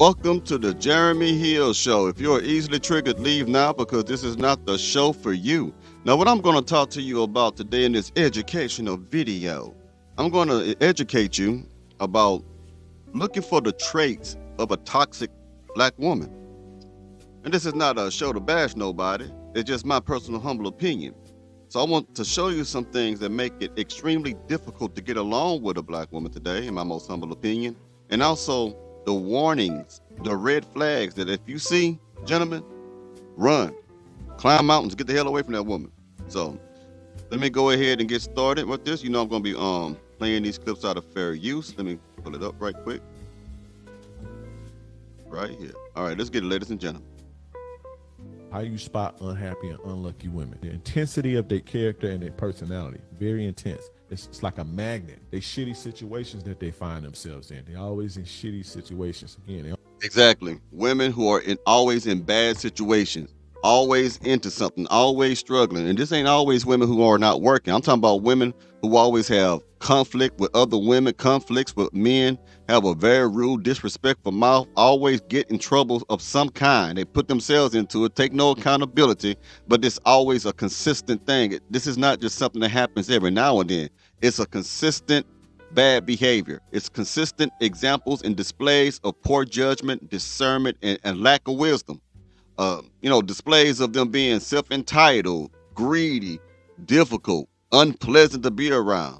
Welcome to the Jeremy Hill Show. If you're easily triggered, leave now because this is not the show for you. Now, what I'm going to talk to you about today in this educational video, I'm going to educate you about looking for the traits of a toxic black woman. And this is not a show to bash nobody. It's just my personal humble opinion. So I want to show you some things that make it extremely difficult to get along with a black woman today, in my most humble opinion. And also the warnings, the red flags that if you see, gentlemen, run, climb mountains, get the hell away from that woman. So let me go ahead and get started with this. You know I'm going to be playing these clips out of fair use. Let me pull it up right quick. Right here. All right, let's get it, ladies and gentlemen. How you spot unhappy and unlucky women. The intensity of their character and their personality, very intense. It's like a magnet. They shitty situations that they find themselves in. They're always in shitty situations. Again, exactly. Women who are always in bad situations, always into something, always struggling. And this ain't always women who are not working. I'm talking about women who always have conflict with other women, conflicts with men, have a very rude, disrespectful mouth, always get in trouble of some kind. They put themselves into it, take no accountability, but it's always a consistent thing. This is not just something that happens every now and then. It's a consistent bad behavior. It's consistent examples and displays of poor judgment, discernment, and lack of wisdom. Displays of them being self-entitled, greedy, difficult, unpleasant to be around.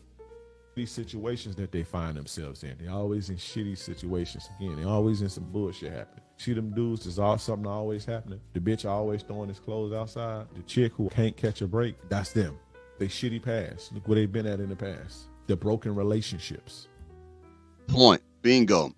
These situations that they find themselves in. They're always in shitty situations. Again, they're always in some bullshit happening. See them dudes, there's something always happening. The bitch always throwing his clothes outside. The chick who can't catch a break, that's them. They shitty past. Look where they've been at in the past. The broken relationships. Point. Bingo.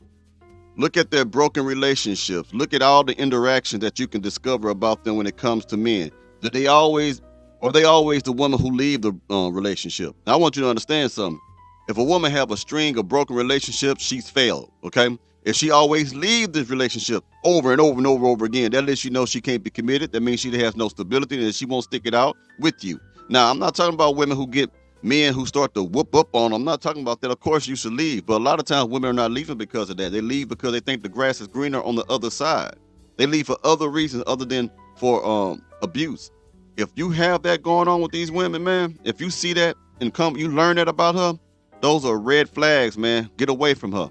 Look at their broken relationships. Look at all the interactions that you can discover about them when it comes to men. Are they always the woman who leave the relationship? Now, I want you to understand something. If a woman have a string of broken relationships, she's failed, okay? If she always leaves this relationship over and over and over again, that lets you know she can't be committed. That means she has no stability and she won't stick it out with you. Now, I'm not talking about women who get men who start to whoop up on them. I'm not talking about that. Of course, you should leave. But a lot of times women are not leaving because of that. They leave because they think the grass is greener on the other side. They leave for other reasons other than for abuse. If you have that going on with these women, man, if you see that and you learn that about her, those are red flags, man. Get away from her.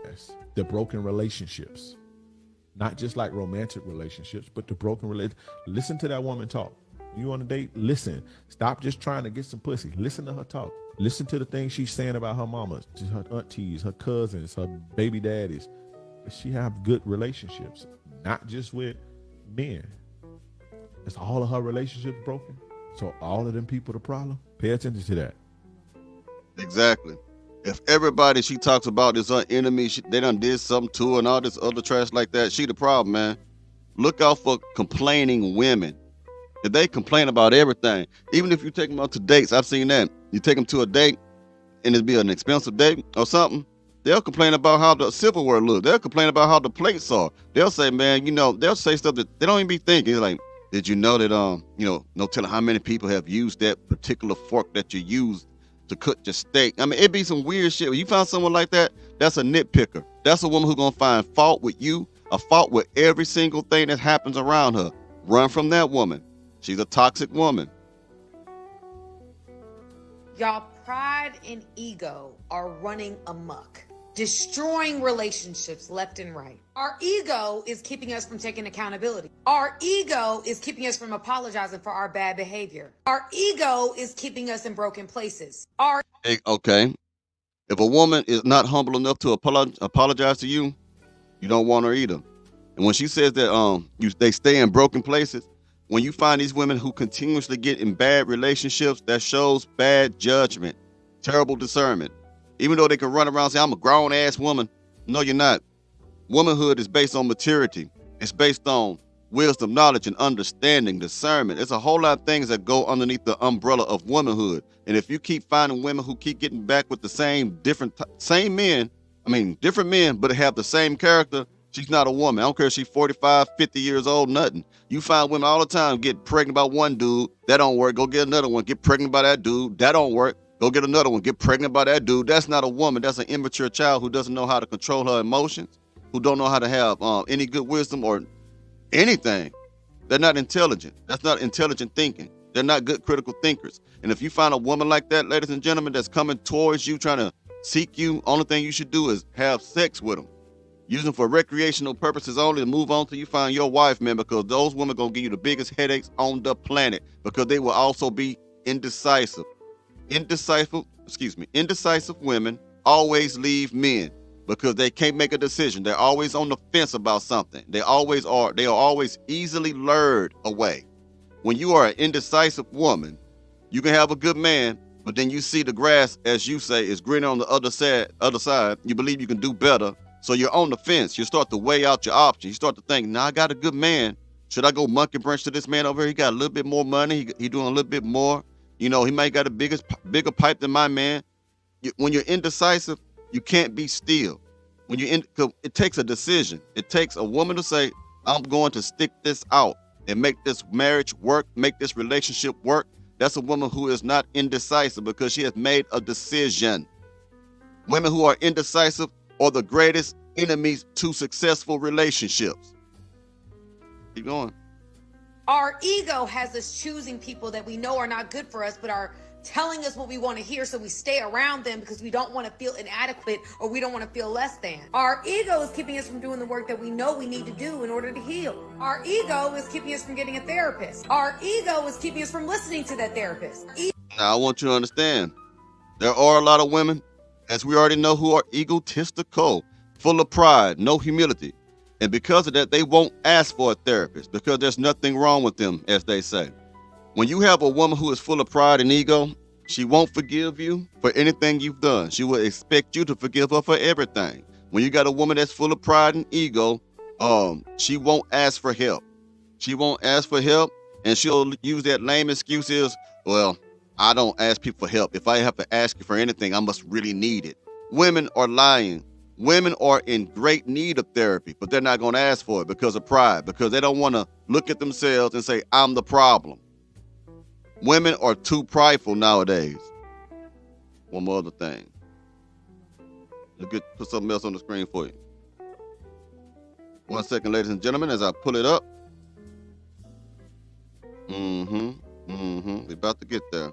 Yes. The broken relationships. Not just like romantic relationships, but the broken relationship. Listen to that woman talk. You on a date? Listen. Stop just trying to get some pussy. Listen to her talk. Listen to the things she's saying about her mamas, her aunties, her cousins, her baby daddies. She have good relationships, not just with men. Is all of her relationships broken? So all of them people the problem? Pay attention to that. Exactly. If everybody she talks about is her enemy, they done did something to her and all this other trash like that, she the problem, man. Look out for complaining women. If they complain about everything, even if you take them out to dates, I've seen that. You take them to a date and it'd be an expensive date or something, they'll complain about how the silverware looks. They'll complain about how the plates are. They'll say, man, they'll say stuff that they don't even be thinking. It's like, did you know that, no telling how many people have used that particular fork that you used to cook your steak? I mean, it'd be some weird shit. When you find someone like that, that's a nitpicker. That's a woman who's going to find fault with you, a fault with every single thing that happens around her. Run from that woman. She's a toxic woman. Y'all, pride and ego are running amok, destroying relationships left and right. Our ego is keeping us from taking accountability. Our ego is keeping us from apologizing for our bad behavior. Our ego is keeping us in broken places. Okay. If a woman is not humble enough to apologize to you, you don't want her either. And when she says that they stay in broken places, when you find these women who continuously get in bad relationships, that shows bad judgment, terrible discernment. Even though they can run around and say, I'm a grown-ass woman. No, you're not. Womanhood is based on maturity. It's based on wisdom, knowledge, and understanding, discernment. There's a whole lot of things that go underneath the umbrella of womanhood. And if you keep finding women who keep getting back with the same men, different men, but have the same character, she's not a woman. I don't care if she's 45, 50 years old, nothing. You find women all the time get pregnant by one dude. That don't work. Go get another one. Get pregnant by that dude. That don't work. Go get another one. Get pregnant by that dude. That's not a woman. That's an immature child who doesn't know how to control her emotions. who don't know how to have any good wisdom or anything. They're not intelligent. That's not intelligent thinking. They're not good critical thinkers. And if you find a woman like that, ladies and gentlemen, that's coming towards you, trying to seek you, only thing you should do is have sex with them. Use them for recreational purposes only, and move on till you find your wife, man, because those women going to give you the biggest headaches on the planet, because they will also be indecisive. Indecisive women always leave men because they can't make a decision. They're always on the fence about something. They are always easily lured away. When you are an indecisive woman, you can have a good man, but then you see the grass, as you say, is greener on the other side. You believe you can do better. So you're on the fence. You start to weigh out your options. You start to think, now I got a good man. Should I go monkey branch to this man over here? He got a little bit more money. He doing a little bit more. You know, he might got a bigger pipe than my man. When you're indecisive, you can't be still. It takes a decision. It takes a woman to say, I'm going to stick this out and make this marriage work, make this relationship work. That's a woman who is not indecisive because she has made a decision. Women who are indecisive are the greatest enemies to successful relationships. Keep going. Our ego has us choosing people that we know are not good for us, but are telling us what we want to hear, so we stay around them because we don't want to feel inadequate or we don't want to feel less than. Our ego is keeping us from doing the work that we know we need to do in order to heal. Our ego is keeping us from getting a therapist. Our ego is keeping us from listening to that therapist. Now, I want you to understand, there are a lot of women, as we already know, who are egotistical, full of pride, no humility. And because of that, they won't ask for a therapist because there's nothing wrong with them, as they say. When you have a woman who is full of pride and ego, she won't forgive you for anything you've done. She will expect you to forgive her for everything. When you got a woman that's full of pride and ego, she won't ask for help. She won't ask for help, and she'll use that lame excuse is, well, I don't ask people for help. If I have to ask you for anything, I must really need it. Women are lying. Women are in great need of therapy, but they're not going to ask for it because of pride, because they don't want to look at themselves and say, I'm the problem. Women are too prideful nowadays. One more other thing. Let's put something else on the screen for you. 1 second, ladies and gentlemen, as I pull it up. We're about to get there.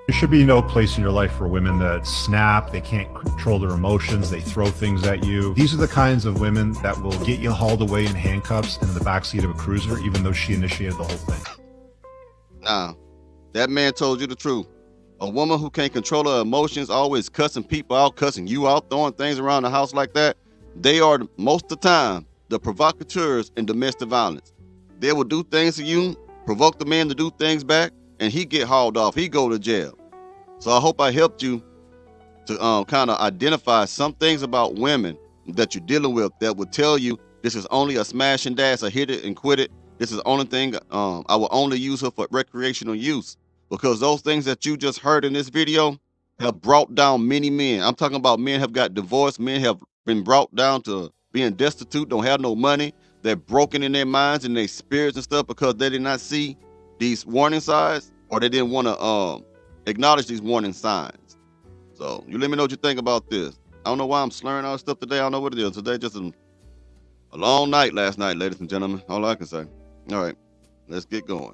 There should be no place in your life for women that snap, they can't control their emotions, they throw things at you. These are the kinds of women that will get you hauled away in handcuffs in the backseat of a cruiser, even though she initiated the whole thing. Now, that man told you the truth. A woman who can't control her emotions, always cussing people out, cussing you out, throwing things around the house like that, they are, most of the time, the provocateurs in domestic violence. They will do things to you, provoke the man to do things back, and he get hauled off. He go to jail. So I hope I helped you to kind of identify some things about women that you're dealing with that will tell you this is only a smash and dash, a hit it and quit it. This is the only thing, I will only use her for recreational use, because those things that you just heard in this video have brought down many men. I'm talking about men have got divorced. Men have been brought down to being destitute, don't have no money. They're broken in their minds and their spirits and stuff because they did not see these warning signs, or they didn't want to acknowledge these warning signs. So you let me know what you think about this. I don't know why I'm slurring all this stuff today. I don't know what it is. Today just a long night last night, ladies and gentlemen. All I can say. All right, let's get going.